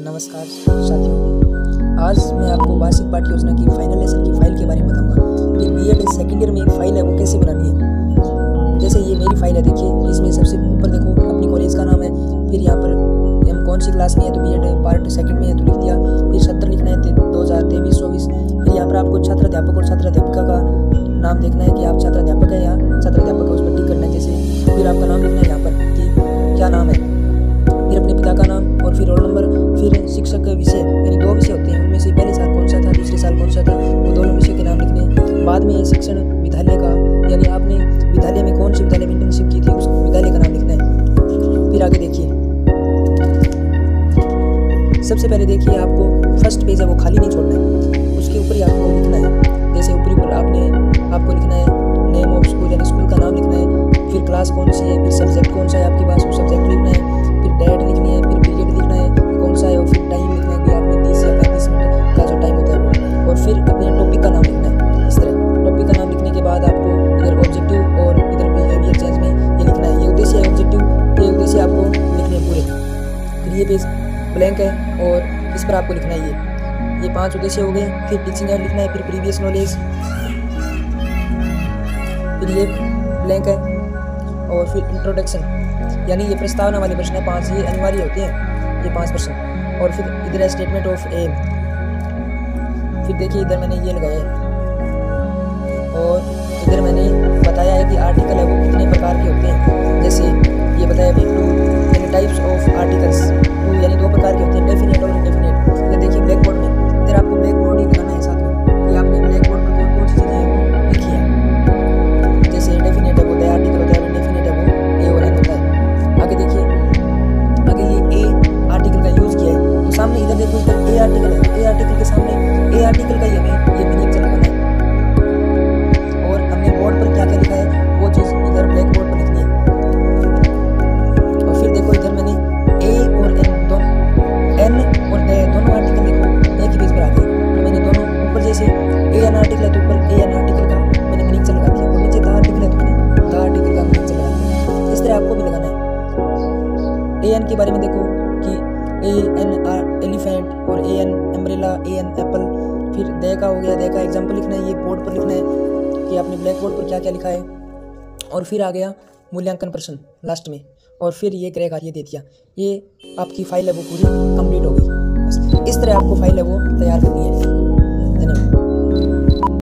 नमस्कार साथियों, आज मैं आपको वार्षिक पाठ्य योजना की फाइनल लेसन की फाइल के बारे में बताऊंगा कि बीएड सेकेंड ईयर में एक फाइल है वो कैसे बनानी है। जैसे ये मेरी फाइल है, देखिए इसमें सबसे ऊपर देखो अपनी कॉलेज का नाम है, फिर यहाँ पर हम कौन सी क्लास में है तो बीएड पार्ट सेकंड में है तो लिख दिया, फिर सत्र लिखना है 2023-24, फिर यहाँ पर आपको छात्र अध्यापक और छात्र अध्यापिका का नाम देखना है कि आप छात्र अध्यापक है या छात्र अध्यापक है, उस पर टिक करना है। जैसे फिर आपका नाम लिखना है यहाँ पर कि क्या नाम है, फिर अपने पिता का नाम और फिर रोल नंबर, फिर शिक्षक का विषय, यानी 2 विषय होते हैं, उनमें से पहले साल कौन सा था दूसरे साल कौन सा था, वो दोनों विषय के नाम लिखने। बाद में शिक्षण विद्यालय का, यानी आपने विद्यालय में कौन से विद्यालय में इंटर्नशिप की थी उस विद्यालय का नाम लिखना है। फिर आगे देखिए, सबसे पहले देखिए आपको फर्स्ट पेज है वो खाली नहीं छोड़ना है, उसके ऊपर ही आपको लिखना है। जैसे ऊपर आपको लिखना है नेम ऑफ स्कूल, यानी स्कूल का नाम लिखना है, फिर क्लास कौन सी है, फिर सब्जेक्ट कौन सा है आपके पास वो सब्जेक्ट लिखना है, फिर डेट लिखनी है, फिर पीरियड लिखना है कौन सा है, और फिर टाइम लिखना है कि आपने 30 या 35 मिनट का जो टाइम होता है वो, और फिर अपने टॉपिक का नाम लिखना है। इस तरह टॉपिक का नाम लिखने के बाद आपको इधर ऑब्जेक्टिव और इधर बिहेवियर चेंज में ये लिखना है। ये उद्देश्य है ऑब्जेक्टिव, ये उद्देश्य आपको लिखने हैं पूरे। फिर ये पेज ब्लैंक है और इस पर आपको लिखना है ये 5 उद्देश्य हो गए। फिर टीचिंग एड लिखना है, फिर प्रीवियस नॉलेज, फिर ये ब्लैंक है, और फिर इंट्रोडक्शन, यानी ये प्रस्तावना वाले प्रश्न है 5, ये अनिवार्य होते हैं ये 5 प्रश्न। और फिर इधर है स्टेटमेंट ऑफ एम, फिर देखिए इधर मैंने ये लगाया है, और इधर मैंने बताया है कि आर्टिकल है वो कितने प्रकार के होते हैं। जैसे ये बताया भी 2 यानी टाइप्स ऑफ आर्टिकल्स, 2 यानी 2 प्रकार के होते हैं, डेफिनेट और इंडेफिनेट। ये देखिए ब्लैक बोर्ड में, इधर आपको ब्लैक बोर्ड ही लगाना है साथ में कि आपने ब्लैक बोर्ड पर कौन कौन सी चीज़ें वो लिखी है। जैसे डेफिनेट है वो दया आर्टिकल होता है, इंडेफिनेट है वो ए और एन होता है। आगे देखिए, आगे ये ए आर्टिकल का यूज़ किया है, तो सामने इधर देखो इधर ए आर्टिकल है, ए आर्टिकल के सामने ए आर्टिकल का ही हमें ये मीनिंग लगाना है, और हमने बोर्ड पर क्या क्या लिखा है वो चीज़ इधर ब्लैक बोर्ड पर लिखनी है। और फिर देखो इधर मैंने ए और एन और द दोनों आर्टिकल देखो एक ही पेज पर आ गए, तो मैंने दोनों ऊपर जैसे ए एन आर्टिकल है तो ऊपर ए एन आर्टिकल का मैंने मीनिंग लगा दिया, और नीचे द आर्टिकल है तो मैंने द आर्टिकल का मीनिंग लगा दिया। इस तरह आपको भी लगाना है। ए एन के बारे में देखो कि ए एन एलिफेंट और a an umbrella, a an apple. फिर दे का हो गया, दे का एग्जाम्पल लिखना है, ये बोर्ड पर लिखना है कि आपने ब्लैक बोर्ड पर क्या क्या लिखा है। और फिर आ गया मूल्यांकन प्रश्न लास्ट में, और फिर ये गृह कार्य दे दिया। ये आपकी फाइल है वो पूरी कंप्लीट हो गई। इस तरह आपको फाइल है वो तैयार करनी है।